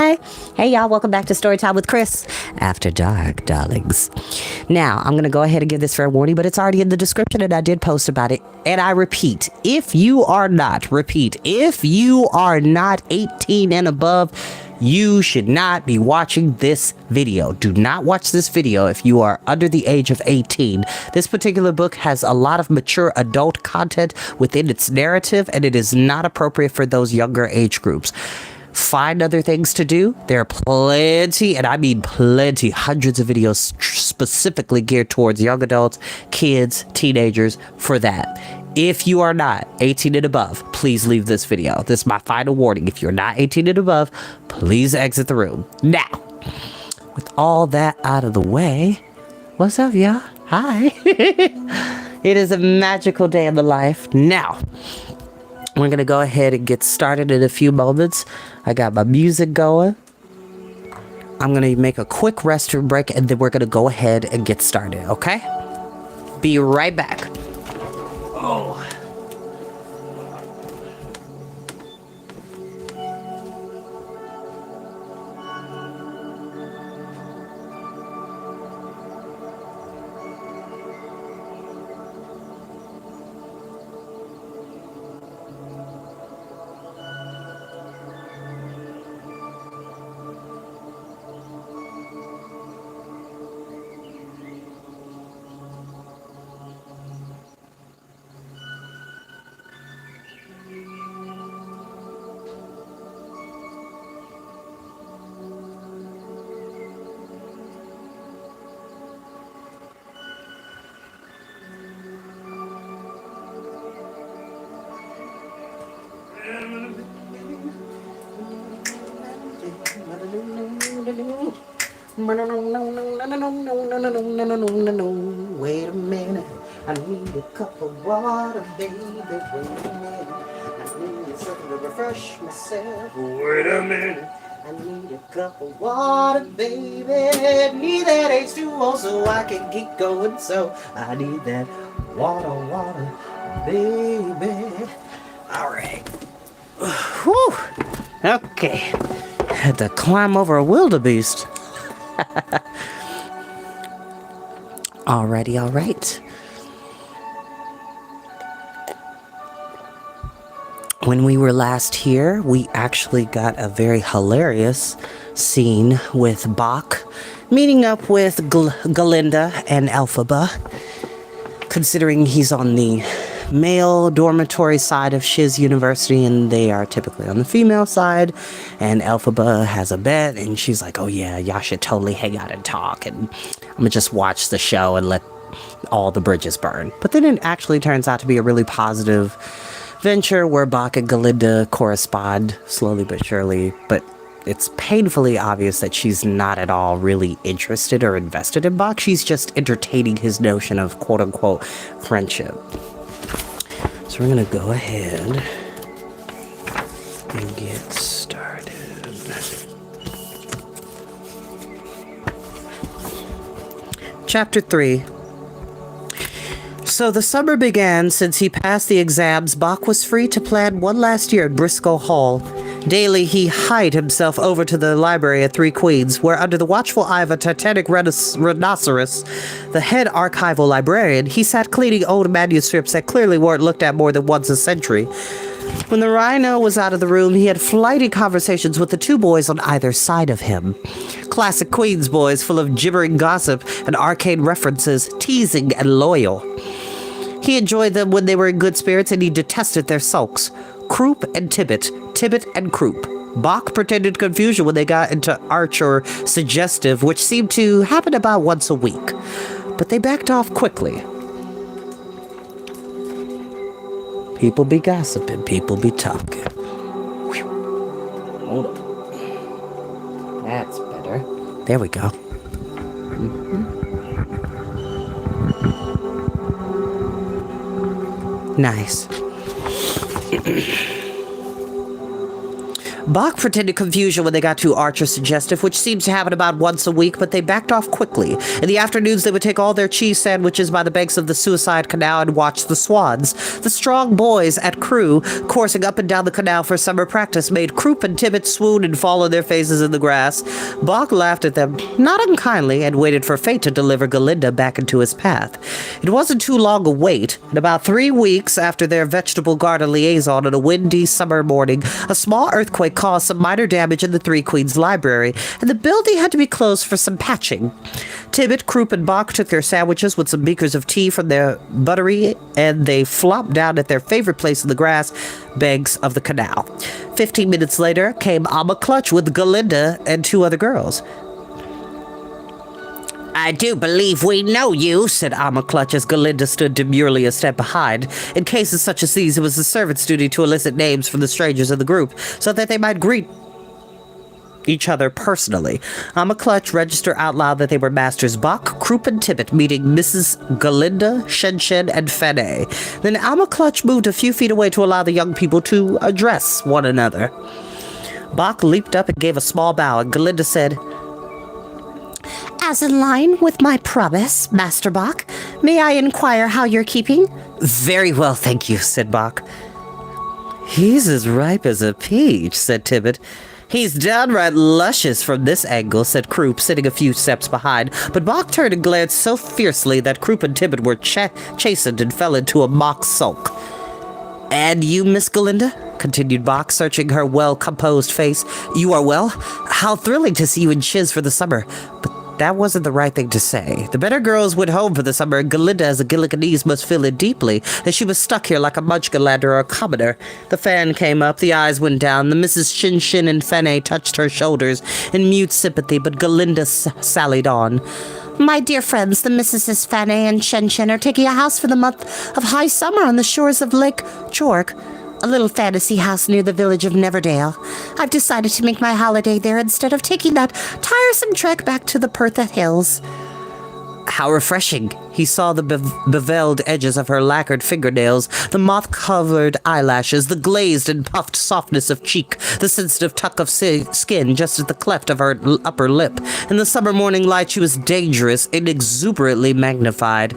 Hi. Hey, y'all. Welcome back to Storytime with Chris. After dark, darlings. Now, I'm going to go ahead and give this fair warning, but it's already in the description, and I did post about it. And I repeat, if you are not 18 and above, you should not be watching this video. Do not watch this video if you are under the age of 18. This particular book has a lot of mature adult content within its narrative, and it is not appropriate for those younger age groups. Find other things to do. There are plenty, and I mean plenty, hundreds of videos specifically geared towards young adults, kids, teenagers for that. If you are not 18 and above, please leave this video. This is my final warning. If you're not 18 and above, please exit the room. Now, with all that out of the way, what's up, y'all? Hi. It is a magical day in the life. Now, we're going to go ahead and get started in a few moments. I got my music going. I'm going to make a quick restroom break, and then we're going to go ahead and get started, okay? Be right back. Oh. Wait a minute, I need a cup of water, baby. Wait a minute, I need something to refresh myself. Wait a minute, I need a cup of water, baby. Need that H2O so I can keep going. So I need that water, baby. All right. Whew. Okay. Had to climb over a wildebeest. Alrighty, all right. When we were last here, we actually got a very hilarious scene with Bach meeting up with Galinda and Elphaba, considering he's on the male dormitory side of Shiz University and they are typically on the female side, and Elphaba has a bet and she's like, oh yeah, y'all should totally hang out and talk, and I'm gonna just watch the show and let all the bridges burn. But then it actually turns out to be a really positive venture where Bach and Galinda correspond slowly but surely, but it's painfully obvious that she's not at all really interested or invested in Bach. She's just entertaining his notion of quote-unquote friendship. So we're going to go ahead and get started. Chapter 3. So the summer began. Since he passed the exams, Bach was free to plan one last year at Briscoe Hall. Daily, he hied himself over to the library at Three Queens, where under the watchful eye of a titanic rhinoceros, the head archival librarian, he sat cleaning old manuscripts that clearly weren't looked at more than once a century. When the rhino was out of the room, he had flighty conversations with the two boys on either side of him. Classic Queens boys full of gibbering gossip and arcane references, teasing and loyal. He enjoyed them when they were in good spirits, and he detested their sulks. Croup and Tibbet, Tibbet and Croup. Bach pretended confusion when they got into arch or suggestive, which seemed to happen about once a week. But they backed off quickly. People be gossiping, people be talking. Whew. Hold up. That's better. There we go. Nice. Bach pretended confusion when they got too Archer-suggestive, which seemed to happen about once a week, but they backed off quickly. In the afternoons, they would take all their cheese sandwiches by the banks of the Suicide Canal and watch the swans. The strong boys at Crew, coursing up and down the canal for summer practice, made Croup and Tibbet swoon and fall on their faces in the grass. Bach laughed at them, not unkindly, and waited for fate to deliver Galinda back into his path. It wasn't too long a wait, and about 3 weeks after their vegetable garden liaison on a windy summer morning, a small earthquake caused some minor damage in the Three Queens library, and the building had to be closed for some patching. Tibbet, Croup, and Bach took their sandwiches with some beakers of tea from their buttery, and they flopped down at their favorite place in the grass banks of the canal. 15 minutes later came Amma Clutch with Galinda and 2 other girls. "I do believe we know you," said Amma Clutch as Galinda stood demurely a step behind. In cases such as these, it was the servant's duty to elicit names from the strangers in the group so that they might greet each other personally. Amma Clutch registered out loud that they were Masters Bach, Croup, and Tibbet, meeting Mrs. Galinda, Shen and Fanny. Then Amma Clutch moved a few feet away to allow the young people to address one another. Bach leaped up and gave a small bow, and Galinda said, "As in line with my promise, Master Bach, may I inquire how you're keeping?" "Very well, thank you," said Bach. "He's as ripe as a peach," said Tibbet. "He's downright luscious from this angle," said Croup, sitting a few steps behind, but Bach turned and glared so fiercely that Croup and Tibbet were chastened and fell into a mock sulk. "And you, Miss Galinda?" continued Bach, searching her well-composed face. "You are well? How thrilling to see you in Chiz for the summer." But that wasn't the right thing to say. The better girls went home for the summer, and Galinda, as a Gilliganese, must feel it deeply, that she was stuck here like a Munchkinlander or a commoner. The fan came up, the eyes went down, the Mrs. Shin and Fanny touched her shoulders in mute sympathy, but Galinda sallied on. "My dear friends, the Mrs. Fanny and Shin are taking a house for the month of high summer on the shores of Lake Jork, a little fantasy house near the village of Neverdale. I've decided to make my holiday there instead of taking that tiresome trek back to the Pertha Hills." How refreshing. He saw the beveled edges of her lacquered fingernails, the moth-covered eyelashes, the glazed and puffed softness of cheek, the sensitive tuck of skin just at the cleft of her upper lip. In the summer morning light, she was dangerous and exuberantly magnified.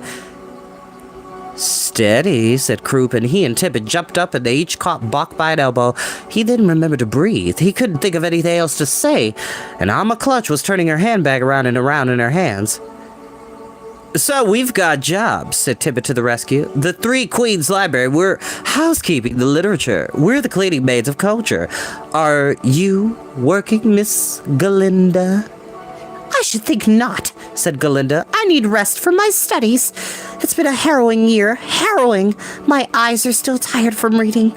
"Steady," said Croup, and he and Tibbet jumped up and they each caught Bach by an elbow. He didn't remember to breathe. He couldn't think of anything else to say, and Amma Clutch was turning her handbag around and around in her hands. "So we've got jobs," said Tibbet to the rescue. "The Three Queens Library, we're housekeeping the literature. We're the cleaning maids of culture. Are you working, Miss Galinda?" "I should think not," said Galinda. "I need rest from my studies. It's been a harrowing year. Harrowing. My eyes are still tired from reading."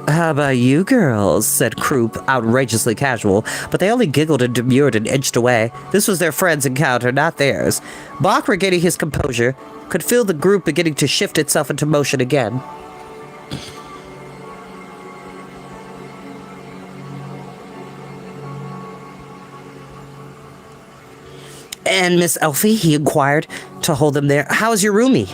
"How about you girls?" said Croup, outrageously casual, but they only giggled and demurred and edged away. This was their friend's encounter, not theirs. Bach, regaining his composure, could feel the group beginning to shift itself into motion again. "And Miss Elfie," he inquired, to hold them there, "how's your roomie?"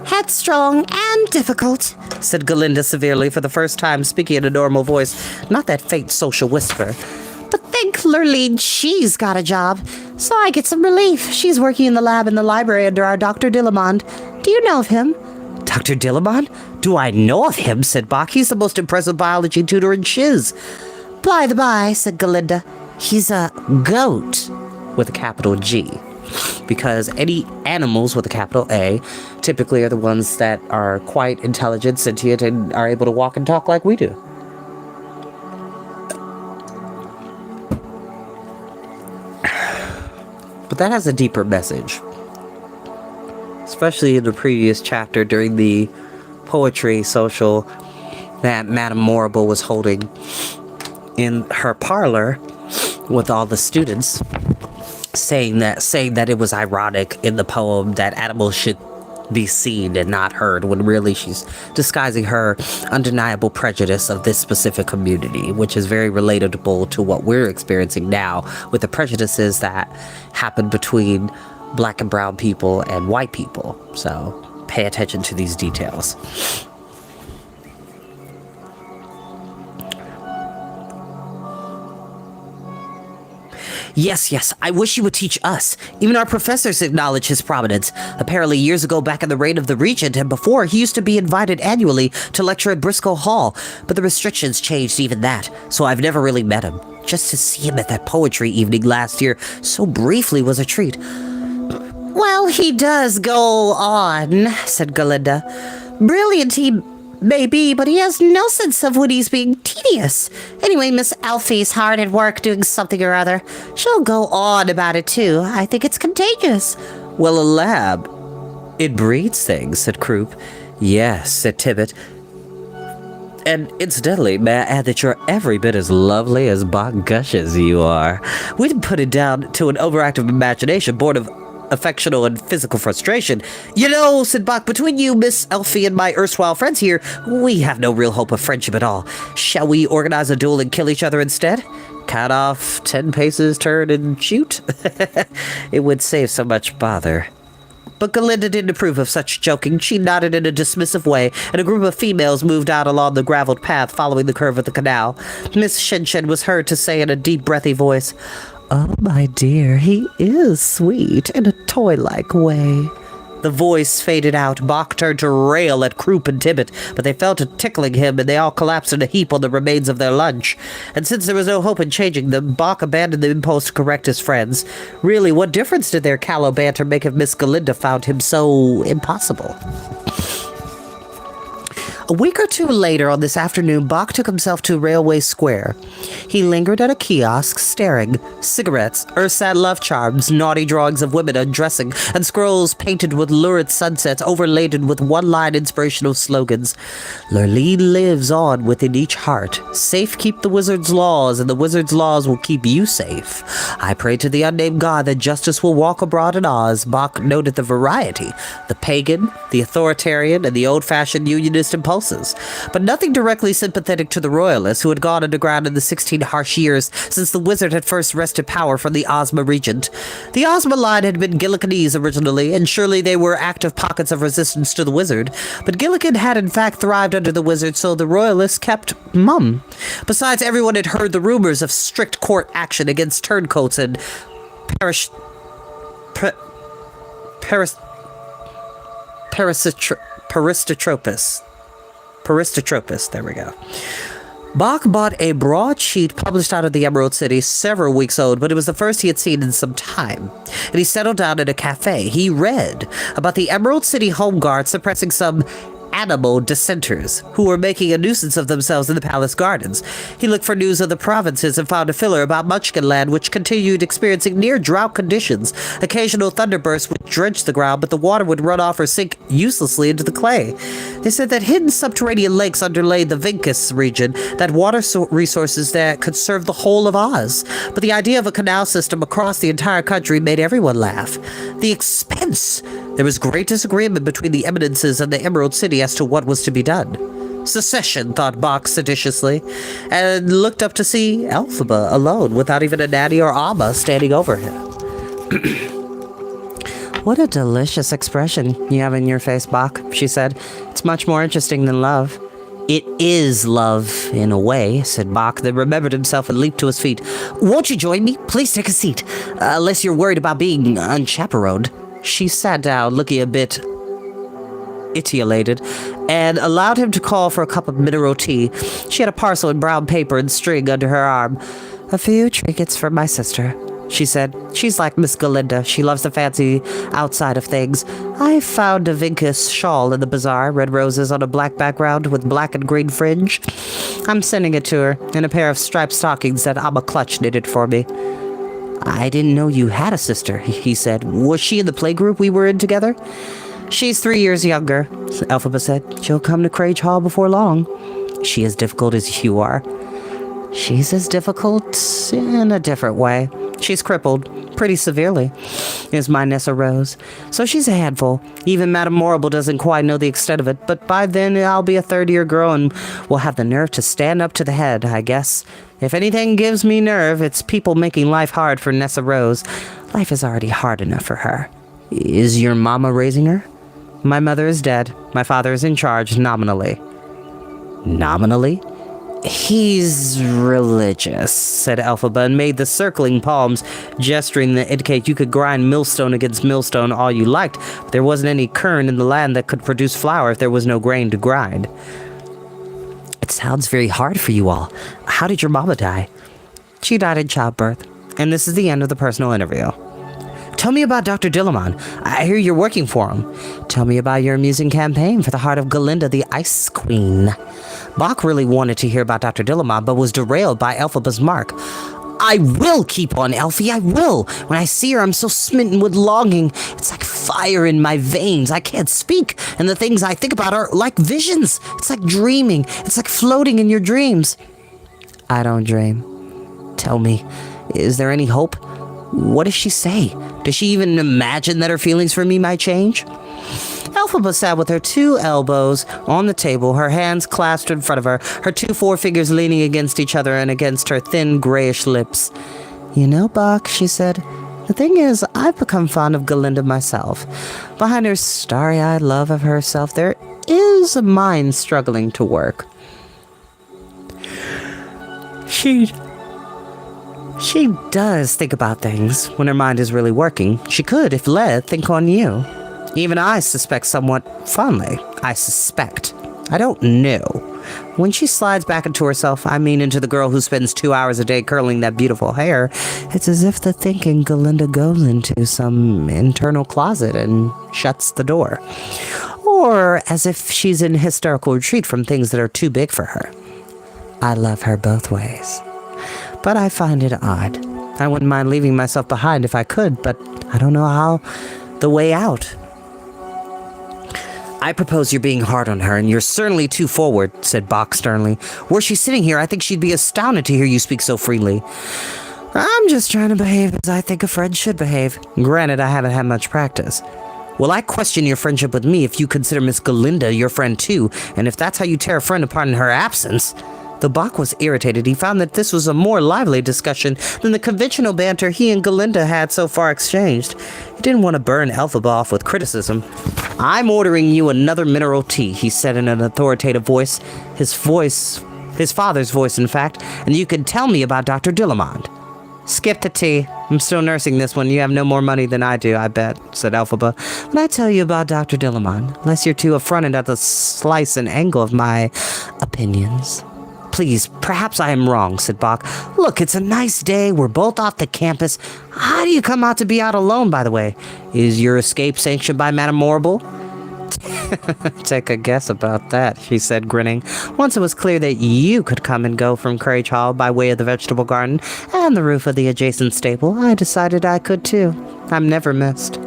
"Headstrong and difficult," said Galinda severely, for the first time speaking in a normal voice, not that faint social whisper. "But thank Lurleen, she's got a job, so I get some relief. She's working in the lab in the library under our Dr. Dillamond. Do you know of him?" "Dr. Dillamond? Do I know of him?" said Bach. "He's the most impressive biology tutor in Chiz." "By the by," said Galinda, "he's a goat," with a capital G, because any animals with a capital A typically are the ones that are quite intelligent, sentient, and are able to walk and talk like we do. But that has a deeper message, especially in the previous chapter during the poetry social that Madame Morrible was holding in her parlor with all the students, saying that it was ironic in the poem that animals should be seen and not heard, when really she's disguising her undeniable prejudice of this specific community, which is very relatable to what we're experiencing now with the prejudices that happen between black and brown people and white people. So pay attention to these details. Yes, I wish he would teach us. Even our professors acknowledge his prominence. Apparently years ago, back in the reign of the Regent and before, he used to be invited annually to lecture at Briscoe Hall, but the restrictions changed even that, so I've never really met him. Just to see him at that poetry evening last year so briefly was a treat. Well, he does go on, said Galinda. Brilliant he may be, but he has no sense of when he's being tedious. Anyway, Miss Elfie's hard at work doing something or other. She'll go on about it, too. I think it's contagious. Well, a lab. It breeds things, said Croup. Yes, said Tibbet. And incidentally, may I add that you're every bit as lovely as Bach gushes you are. We didn't put it down to an overactive imagination born of affectional and physical frustration. You know, said Bach, between you, Miss Elfie, and my erstwhile friends here, we have no real hope of friendship at all. Shall we organize a duel and kill each other instead? Cut off 10 paces, turn, and shoot? It would save so much bother. But Galinda didn't approve of such joking. She nodded in a dismissive way, and a group of females moved out along the graveled path following the curve of the canal. Miss Shinshin was heard to say in a deep, breathy voice, "Oh, my dear, he is sweet in a toy-like way." The voice faded out. Bach turned to rail at Croup and Tibbet, but they fell to tickling him, and they all collapsed in a heap on the remains of their lunch. And since there was no hope in changing them, Bach abandoned the impulse to correct his friends. Really, what difference did their callow banter make if Miss Galinda found him so impossible? A week or two later on this afternoon, Bach took himself to Railway Square. He lingered at a kiosk, staring. Cigarettes, ersatz love charms, naughty drawings of women undressing, and scrolls painted with lurid sunsets overladen with one-line inspirational slogans. Lurleen lives on within each heart. Safe keep the wizard's laws, and the wizard's laws will keep you safe. I pray to the unnamed god that justice will walk abroad in Oz. Bach noted the variety, the pagan, the authoritarian, and the old-fashioned unionist impulses, but nothing directly sympathetic to the royalists who had gone underground in the 16 harsh years since the wizard had first wrested power from the Ozma regent. The Ozma line had been Gilliganese originally, and surely they were active pockets of resistance to the wizard, but Gilligan had in fact thrived under the wizard, so the royalists kept mum. Besides, everyone had heard the rumors of strict court action against turncoats and Paristotropus, there we go. Bach bought a broadsheet published out of the Emerald City, several weeks old, but it was the first he had seen in some time. And he settled down at a cafe. He read about the Emerald City Home Guard suppressing some animal dissenters who were making a nuisance of themselves in the palace gardens. He looked for news of the provinces and found a filler about Munchkinland, which continued experiencing near drought conditions. Occasional thunderbursts would drench the ground, but the water would run off or sink uselessly into the clay. They said that hidden subterranean lakes underlay the Vincus region, that water resources that could serve the whole of Oz. But the idea of a canal system across the entire country made everyone laugh. The expense! There was great disagreement between the eminences and the Emerald City as to what was to be done. Secession, thought Bach seditiously, and looked up to see Elphaba alone, without even a nanny or Amma standing over him. What a delicious expression you have in your face, Bach, she said. It's much more interesting than love. It is love, in a way, said Bach, then remembered himself and leaped to his feet. Won't you join me? Please take a seat, unless you're worried about being unchaperoned. She sat down, looking a bit etiolated, and allowed him to call for a cup of mineral tea. She had a parcel in brown paper and string under her arm. "A few trinkets for my sister," she said. "She's like Miss Galinda. She loves the fancy outside of things. I found a Vincus shawl in the bazaar, red roses on a black background with black and green fringe. I'm sending it to her, and a pair of striped stockings that Amma Clutch knitted for me." "I didn't know you had a sister," he said. "Was she in the playgroup we were in together?" "She's 3 years younger," Elphaba said. "She'll come to Crage Hall before long." "She as difficult as you are?" "She's as difficult in a different way. She's crippled, pretty severely, is my Nessa Rose. So she's a handful. Even Madame Morrible doesn't quite know the extent of it, but by then I'll be a third-year girl and will have the nerve to stand up to the head, I guess. If anything gives me nerve, it's people making life hard for Nessa Rose. Life is already hard enough for her." "Is your mama raising her?" "My mother is dead. My father is in charge, nominally." "Nominally? He's religious, said Elphaba, and made the circling palms, gesturing that indicate you could grind millstone against millstone all you liked, but there wasn't any kern in the land that could produce flour if there was no grain to grind. It sounds very hard for you all. How did your mama die? She died in childbirth, and this is the end of the personal interview. Tell me about Dr. Dillamon. I hear you're working for him. Tell me about your amusing campaign for the heart of Galinda, the Ice Queen. Bach really wanted to hear about Dr. Dillamon, but was derailed by Elphaba's mark. I will keep on, Elfie, I will. When I see her, I'm so smitten with longing. It's like fire in my veins. I can't speak, and the things I think about are like visions. It's like dreaming. It's like floating in your dreams. I don't dream. Tell me, is there any hope? What does she say? Does she even imagine that her feelings for me might change? Elphaba sat with her 2 elbows on the table, her hands clasped in front of her, her 2 forefingers leaning against each other and against her thin, grayish lips. You know, Bach, she said, the thing is, I've become fond of Galinda myself. Behind her starry-eyed love of herself, there is a mind struggling to work. She does think about things when her mind is really working. She could, if led, think on you. Even I suspect somewhat fondly. I suspect. I don't know. When she slides back into herself, I mean into the girl who spends 2 hours a day curling that beautiful hair, it's as if the thinking Galinda goes into some internal closet and shuts the door. Or as if she's in hysterical retreat from things that are too big for her. I love her both ways. But I find it odd. I wouldn't mind leaving myself behind if I could, but I don't know how the way out. I propose you're being hard on her, and you're certainly too forward, said Bach sternly. Were she sitting here, I think she'd be astounded to hear you speak so freely. I'm just trying to behave as I think a friend should behave. Granted, I haven't had much practice. Well, I question your friendship with me if you consider Miss Galinda your friend too, and if that's how you tear a friend apart in her absence. Though Bach was irritated, he found that this was a more lively discussion than the conventional banter he and Galinda had so far exchanged. He didn't want to burn Elphaba off with criticism. I'm ordering you another mineral tea, he said in an authoritative voice. His father's voice, in fact, and you can tell me about Dr. Dillamond. Skip the tea. I'm still nursing this one. You have no more money than I do, I bet, said Elphaba. When I tell you about Dr. Dillamond, unless you're too affronted at the slice and angle of my opinions. Please, perhaps I am wrong, said Bach. Look, it's a nice day. We're both off the campus. How do you come out to be out alone, by the way? Is your escape sanctioned by Madame Morrible? Take a guess about that, she said, grinning. Once it was clear that you could come and go from Courage Hall by way of the vegetable garden and the roof of the adjacent stable, I decided I could too. I'm never missed.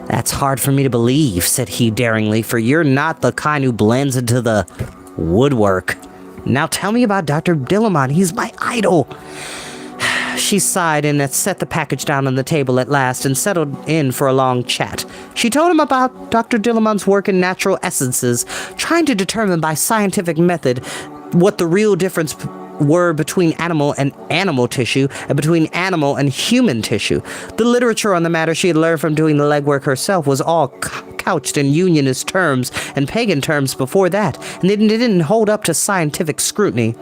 That's hard for me to believe, said he daringly, for you're not the kind who blends into the woodwork. Now tell me about Dr. Dillamond. He's my idol. She sighed and set the package down on the table at last and settled in for a long chat. She told him about Dr. Dillamond's work in natural essences, trying to determine by scientific method what the real difference were between animal and animal tissue and between animal and human tissue. The literature on the matter she had learned from doing the legwork herself was all couched in unionist terms and pagan terms before that, and it didn't hold up to scientific scrutiny.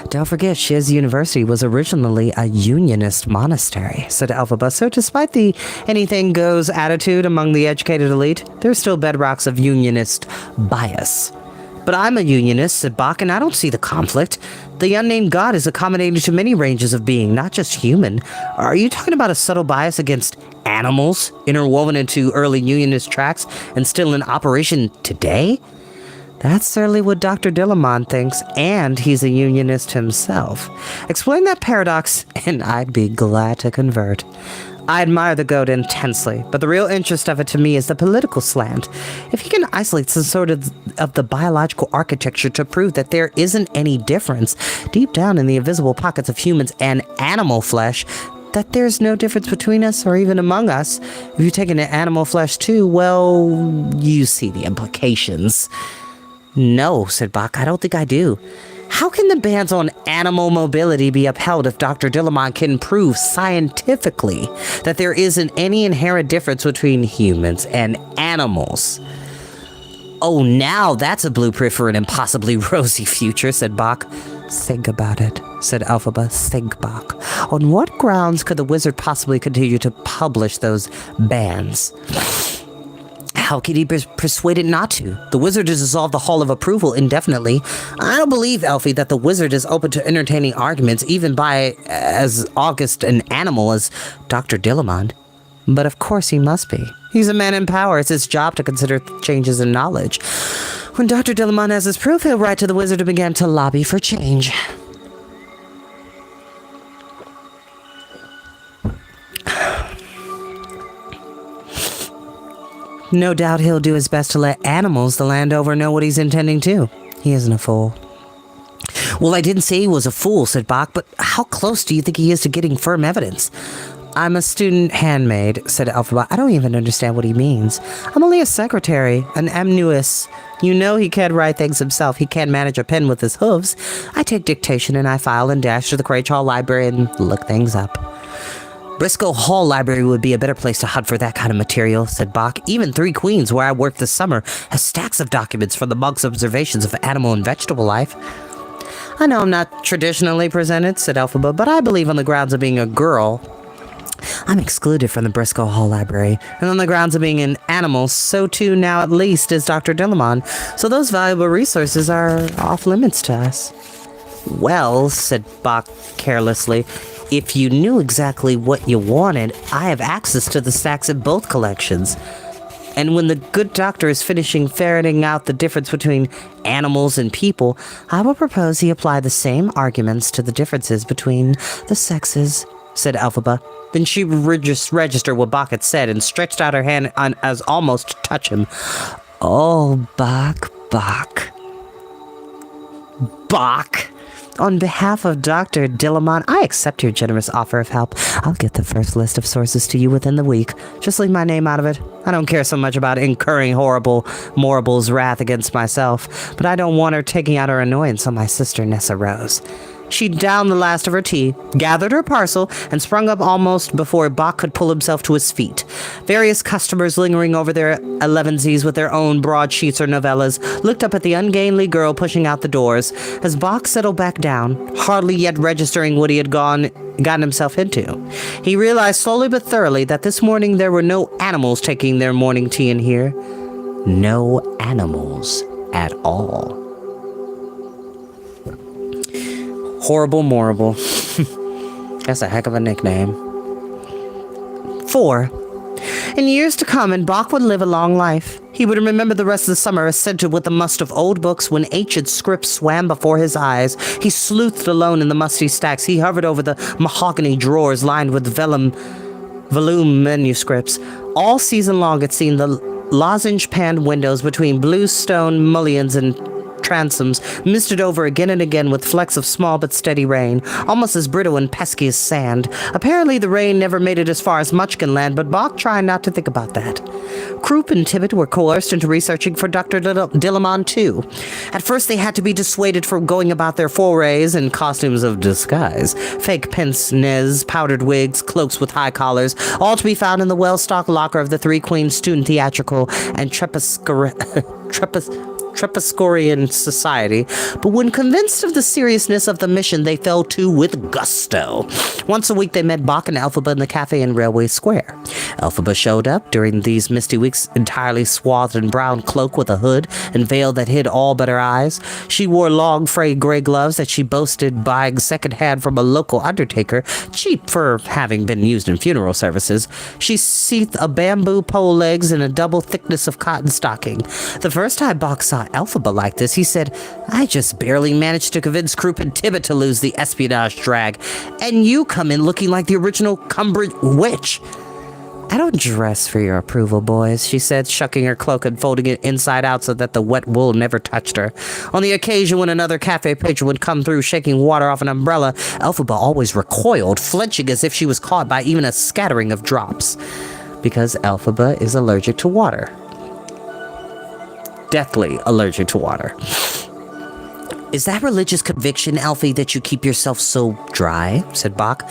Don't forget, Shiz University was originally a unionist monastery, said Elphaba, so despite the anything-goes attitude among the educated elite, there's still bedrocks of unionist bias. But I'm a unionist, said Bach, and I don't see the conflict. The unnamed god is accommodating to many ranges of being, not just human. Are you talking about a subtle bias against animals, interwoven into early unionist tracts and still in operation today? That's certainly what Dr. Dillamond thinks, and he's a unionist himself. Explain that paradox, and I'd be glad to convert. I admire the goat intensely, but the real interest of it to me is the political slant. If he can isolate some sort of the biological architecture to prove that there isn't any difference deep down in the invisible pockets of humans and animal flesh, that there's no difference between us or even among us. If you take into animal flesh too, well, you see the implications. No, said Bach, I don't think I do. How can the bans on animal mobility be upheld if Dr. Dillamond can prove scientifically that there isn't any inherent difference between humans and animals? Oh, now that's a blueprint for an impossibly rosy future, said Bach. Think about it, said Elphaba. Think, Bach. On what grounds could the wizard possibly continue to publish those bans? How could he be persuaded not to? The wizard has dissolved the Hall of Approval indefinitely. I don't believe, Elfie, that the wizard is open to entertaining arguments even by as august an animal as Dr. Dillamond. But of course he must be. He's a man in power. It's his job to consider changes in knowledge. When Dr. Dillamond has his proof, he'll write to the wizard and begin to lobby for change. No doubt he'll do his best to let animals the land over know what he's intending to. He isn't a fool. Well, I didn't say he was a fool, said Bach, but how close do you think he is to getting firm evidence? I'm a student handmaid, said Elphaba. I don't even understand what he means. I'm only a secretary, an amnuis. You know he can't write things himself. He can't manage a pen with his hooves. I take dictation and I file and dash to the Craig Hall Library and look things up. Briscoe Hall Library would be a better place to hunt for that kind of material, said Bach. Even Three Queens, where I worked this summer, has stacks of documents from the monk's observations of animal and vegetable life. I know I'm not traditionally presented, said Elphaba, but I believe on the grounds of being a girl, I'm excluded from the Briscoe Hall Library, and on the grounds of being an animal, so too now at least is Dr. Dillamond, so those valuable resources are off limits to us. Well, said Bach carelessly, if you knew exactly what you wanted, I have access to the stacks in both collections. And when the good doctor is finishing ferreting out the difference between animals and people, I will propose he apply the same arguments to the differences between the sexes, said Elphaba. Then she registered what Bach had said and stretched out her hand as almost to touch him. Oh, Bach. On behalf of Dr. Dillamond, I accept your generous offer of help. I'll get the first list of sources to you within the week. Just leave my name out of it. I don't care so much about incurring horrible Morable's wrath against myself, but I don't want her taking out her annoyance on my sister Nessa Rose. She downed the last of her tea, gathered her parcel, and sprung up almost before Bach could pull himself to his feet. Various customers lingering over their elevensies with their own broadsheets or novellas looked up at the ungainly girl pushing out the doors as Bach settled back down, hardly yet registering what he had gotten himself into. He realized slowly but thoroughly that this morning there were no animals taking their morning tea in here. No animals at all. Horrible Morable. That's a heck of a nickname. 4. In years to come, and Bach would live a long life. He would remember the rest of the summer as scented with the must of old books when ancient scripts swam before his eyes. He sleuthed alone in the musty stacks. He hovered over the mahogany drawers lined with volume manuscripts. All season long it seemed the lozenge-paned windows between blue stone mullions and transoms misted over again and again with flecks of small but steady rain, almost as brittle and pesky as sand. Apparently the rain never made it as far as Munchkinland, but Bach tried not to think about that. Croup and Tibbet were coerced into researching for Dr. Dillamond too. At first they had to be dissuaded from going about their forays in costumes of disguise. Fake pince-nez, powdered wigs, cloaks with high collars, all to be found in the well-stocked locker of the Three Queens Student Theatrical and Trepascorian Society, but when convinced of the seriousness of the mission, they fell to with gusto. Once a week, they met Bach and Elphaba in the cafe in Railway Square. Elphaba showed up during these misty weeks entirely swathed in brown cloak with a hood and veil that hid all but her eyes. She wore long, frayed gray gloves that she boasted buying secondhand from a local undertaker, cheap for having been used in funeral services. She seathed a bamboo pole legs in a double thickness of cotton stocking. The first time Bach saw Elphaba like this, he said, I just barely managed to convince Croup and Tibbet to lose the espionage drag, and you come in looking like the original Cumbridge witch. I don't dress for your approval, boys, she said, shucking her cloak and folding it inside out so that the wet wool never touched her. On the occasion when another cafe patron would come through shaking water off an umbrella, Elphaba always recoiled, flinching as if she was caught by even a scattering of drops. Because Elphaba is allergic to water. Deathly allergic to water. Is that religious conviction, Alfie, that you keep yourself so dry? Said Bach.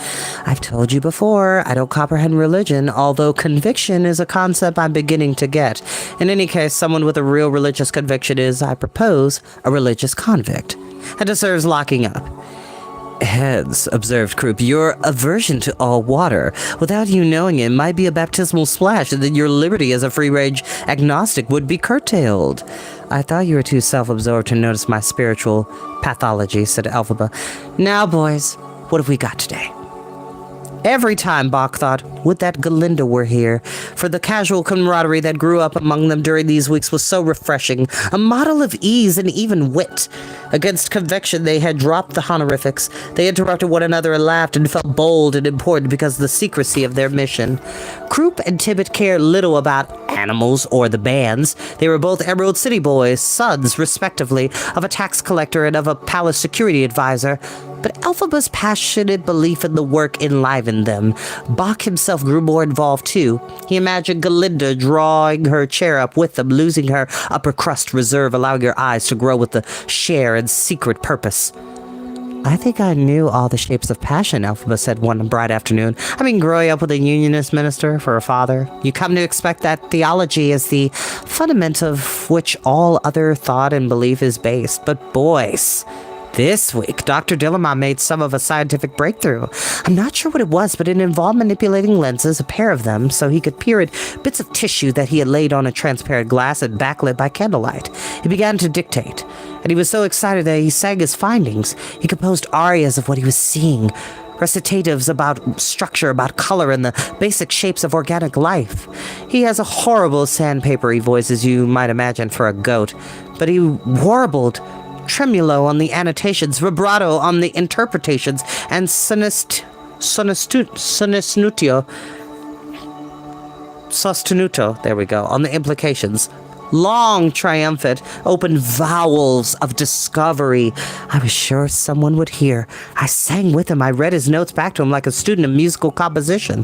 I've told you before, I don't comprehend religion, although conviction is a concept I'm beginning to get. In any case, someone with a real religious conviction is, I propose, a religious convict, and deserves locking up. Hence, observed Croup, your aversion to all water, without you knowing it, might be a baptismal splash, and that your liberty as a free-range agnostic would be curtailed. I thought you were too self-absorbed to notice my spiritual pathology, said Elphaba. Now, boys, what have we got today? Every time, Bach thought, would that Galinda were here, for the casual camaraderie that grew up among them during these weeks was so refreshing, a model of ease and even wit. Against conviction, they had dropped the honorifics. They interrupted one another and laughed and felt bold and important because of the secrecy of their mission. Croup and Tibbet cared little about animals or the bands. They were both Emerald City boys, sons, respectively, of a tax collector and of a palace security advisor. But Elphaba's passionate belief in the work enlivened them. Bach himself grew more involved, too. He imagined Galinda drawing her chair up with them, losing her upper crust reserve, allowing her eyes to grow with the share and secret purpose. I think I knew all the shapes of passion, Elphaba said one bright afternoon. I mean, growing up with a unionist minister for a father, you come to expect that theology is the fundament of which all other thought and belief is based. But boys, this week, Dr. Dillamont made some of a scientific breakthrough. I'm not sure what it was, but it involved manipulating lenses, a pair of them, so he could peer at bits of tissue that he had laid on a transparent glass and backlit by candlelight. He began to dictate, and he was so excited that he sang his findings. He composed arias of what he was seeing, recitatives about structure, about color, and the basic shapes of organic life. He has a horrible sandpapery voice, as you might imagine, for a goat, but he warbled tremulo on the annotations, vibrato on the interpretations, and sostenuto, there we go, on the implications. Long, triumphant, open vowels of discovery. I was sure someone would hear. I sang with him. I read his notes back to him like a student of musical composition.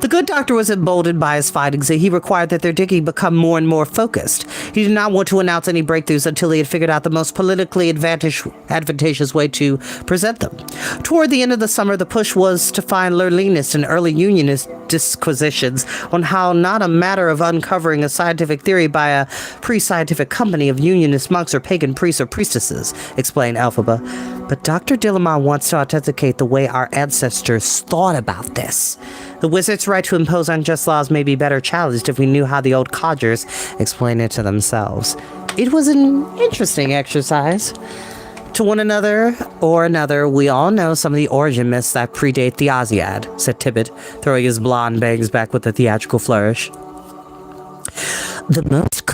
The good doctor was emboldened by his findings, and he required that their digging become more and more focused. He did not want to announce any breakthroughs until he had figured out the most politically advantageous way to present them. Toward the end of the summer, the push was to find Lurlinist and early Unionist disquisitions on how not a matter of uncovering a scientific theory by a pre-scientific company of Unionist monks or pagan priests or priestesses, explained Elphaba. But Dr. Dillamont wants to authenticate the way our ancestors thought about this. The wizard's right to impose unjust laws may be better challenged if we knew how the old codgers explained it to themselves. It was an interesting exercise. To one another or another, we all know some of the origin myths that predate the Oziad, said Tibbet, throwing his blonde bangs back with a theatrical flourish. The most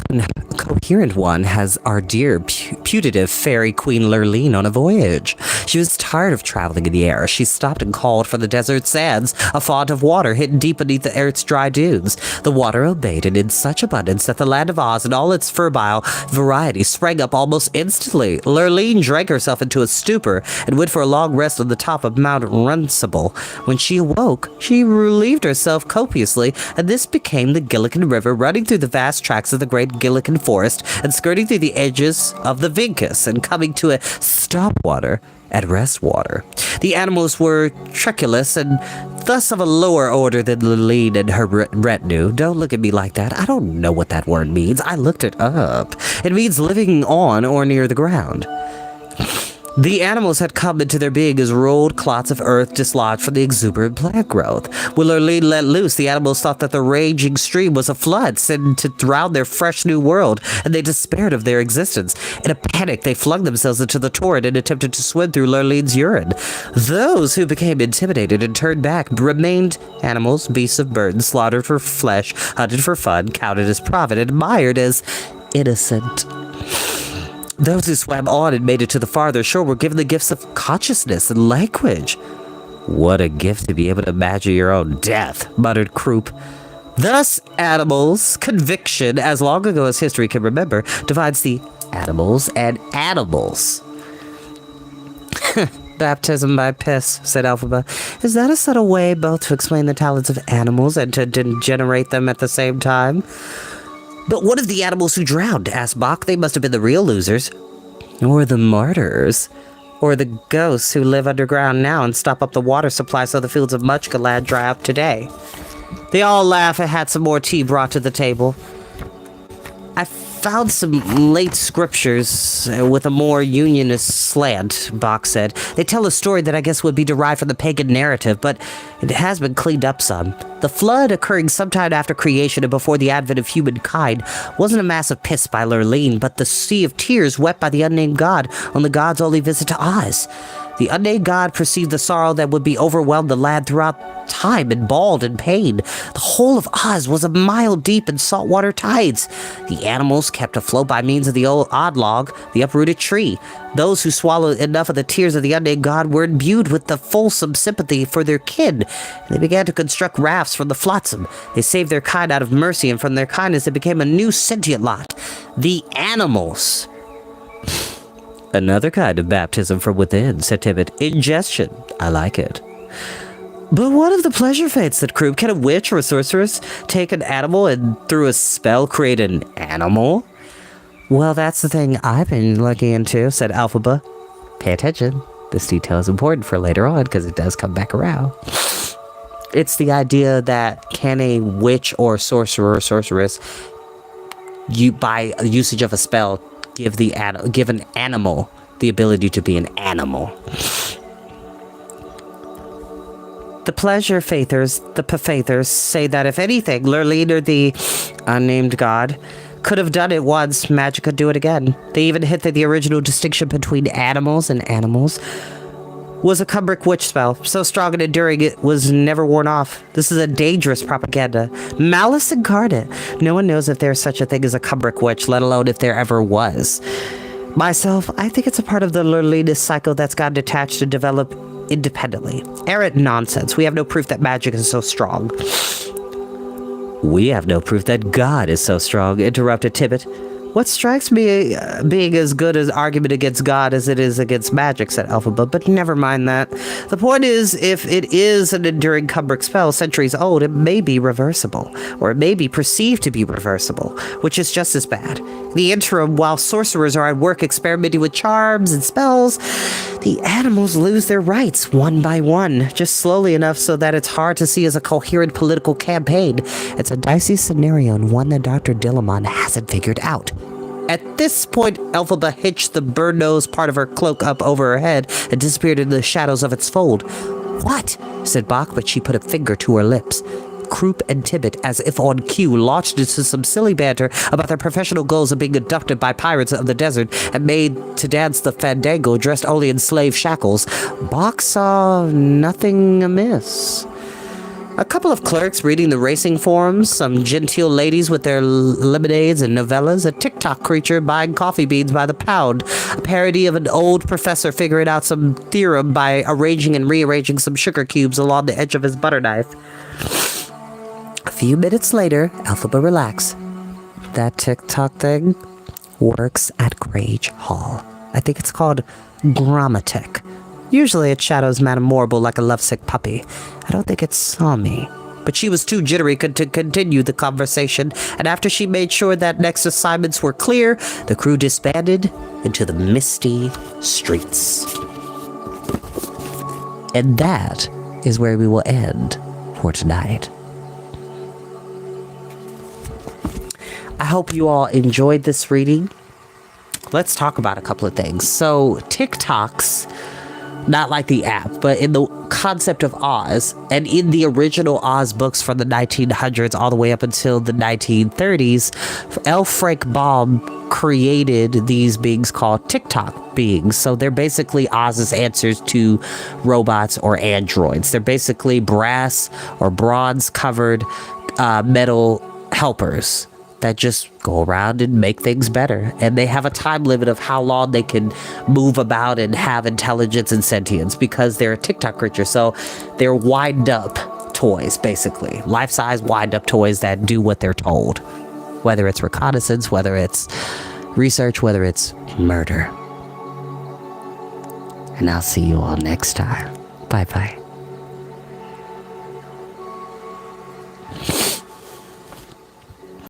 coherent one has our dear putative fairy queen Lurleen on a voyage. She was tired of traveling in the air. She stopped and called for the desert sands, a font of water hidden deep beneath the earth's dry dunes. The water obeyed, and in such abundance that the land of Oz and all its fertile variety sprang up almost instantly. Lurleen drank herself into a stupor and went for a long rest on the top of Mount Runcible. When she awoke, she relieved herself copiously, and this became the Gillikin River, running through the vast tracts of the great Gillikin forest and skirting through the edges of the Vinkus and coming to a stopwater at Restwater. The animals were treculous and thus of a lower order than Lurleen and her retinue. Don't look at me like that. I don't know what that word means. I looked it up. It means living on or near the ground. The animals had come into their being as rolled clots of earth dislodged from the exuberant plant growth. When Lurleen let loose, the animals thought that the raging stream was a flood sent to drown their fresh new world, and they despaired of their existence. In a panic, they flung themselves into the torrent and attempted to swim through Lurleen's urine. Those who became intimidated and turned back remained animals, beasts of burden, slaughtered for flesh, hunted for fun, counted as profit, admired as innocent. Those who swam on and made it to the farther shore were given the gifts of consciousness and language. What a gift to be able to imagine your own death, muttered Croup. Thus, animals, conviction, as long ago as history can remember, divides the animals and animals. Baptism by piss, said Elphaba. Is that a subtle way both to explain the talents of animals and to degenerate them at the same time? But what of the animals who drowned? Asked Bach. They must have been the real losers. Or the martyrs. Or the ghosts who live underground now and stop up the water supply so the fields of Muchgalad dry up today. They all laugh and had some more tea brought to the table. I found some late scriptures with a more unionist slant, Bach said. They tell a story that I guess would be derived from the pagan narrative, but it has been cleaned up some. The flood, occurring sometime after creation and before the advent of humankind, wasn't a massive piss by Lurleen, but the sea of tears wept by the unnamed god on the god's only visit to Oz. The unnamed god perceived the sorrow that would be overwhelmed the lad throughout time and bawled in pain. The whole of Oz was a mile deep in saltwater tides. The animals kept afloat by means of the old odd log, the uprooted tree. Those who swallowed enough of the tears of the unnamed god were imbued with the fulsome sympathy for their kin. They began to construct rafts from the flotsam. They saved their kind out of mercy, and from their kindness it became a new sentient lot. The animals. Another kind of baptism from within, said Tibbet. Ingestion. I like it. But what of the pleasure fates, said Kroop? Can a witch or a sorceress take an animal and through a spell create an animal? Well, that's the thing I've been looking into, said Alphaba. Pay attention. This detail is important for later on because it does come back around. It's the idea that can a witch or sorcerer or sorceress, by usage of a spell, give an animal the ability to be an animal. The pleasure faithers, the Pafathers, say that if anything, Lurleen or the unnamed god could have done it once, magic could do it again. They even hint that the original distinction between animals and animals was a Cumbric witch spell, so strong and enduring it was never worn off. This is a dangerous propaganda. Malice incarnate. No one knows if there's such a thing as a Cumbric witch, let alone if there ever was. Myself, I think it's a part of the Lurlinus cycle that's gotten detached and developed independently. Errant nonsense. We have no proof that magic is so strong. We have no proof that God is so strong, interrupted Tibbet. What strikes me being as good as argument against God as it is against magic, said Alphaba, but never mind that. The point is, if it is an enduring Cumbric spell centuries old, it may be reversible, or it may be perceived to be reversible, which is just as bad. In the interim, while sorcerers are at work experimenting with charms and spells, the animals lose their rights one by one, just slowly enough so that it's hard to see as a coherent political campaign. It's a dicey scenario and one that Dr. Dillamon hasn't figured out. At this point, Elphaba hitched the bird-nosed part of her cloak up over her head and disappeared into the shadows of its fold. What? Said Bach, but she put a finger to her lips. Kroop and Tibbet, as if on cue, launched into some silly banter about their professional goals of being abducted by pirates of the desert and made to dance the fandango dressed only in slave shackles. Bach saw nothing amiss. A couple of clerks reading the racing forums, some genteel ladies with their lemonades and novellas, a TikTok creature buying coffee beans by the pound, a parody of an old professor figuring out some theorem by arranging and rearranging some sugar cubes along the edge of his butter knife. A few minutes later, Elphaba relaxed. That TikTok thing works at Grage Hall. I think it's called Grammatic. Usually it shadows Madame Morrible like a lovesick puppy. I don't think it saw me. But she was too jittery to continue the conversation, and after she made sure that next assignments were clear, the crew disbanded into the misty streets. And that is where we will end for tonight. I hope you all enjoyed this reading. Let's talk about a couple of things. So, TikToks, not like the app, but in the concept of Oz, and in the original Oz books from the 1900s all the way up until the 1930s, L. Frank Baum created these beings called TikTok beings. So they're basically Oz's answers to robots or androids. They're basically brass or bronze covered metal helpers that just go around and make things better. And they have a time limit of how long they can move about and have intelligence and sentience because they're a TikTok creature. So they're wind-up toys, basically. Life-size wind-up toys that do what they're told. Whether it's reconnaissance, whether it's research, whether it's murder. And I'll see you all next time. Bye-bye.